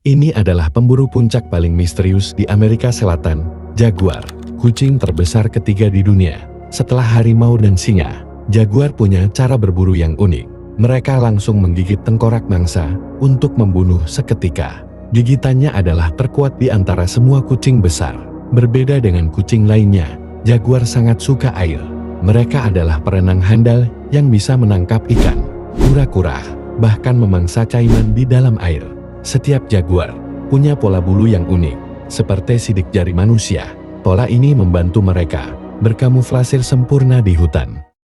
Ini adalah pemburu puncak paling misterius di Amerika Selatan, jaguar, kucing terbesar ketiga di dunia. Setelah harimau dan singa, jaguar punya cara berburu yang unik. Mereka langsung menggigit tengkorak mangsa untuk membunuh seketika. Gigitannya adalah terkuat di antara semua kucing besar. Berbeda dengan kucing lainnya, jaguar sangat suka air. Mereka adalah perenang handal yang bisa menangkap ikan, kura-kura, bahkan memangsa caiman di dalam air. Setiap jaguar punya pola bulu yang unik, seperti sidik jari manusia. Pola ini membantu mereka berkamuflase sempurna di hutan.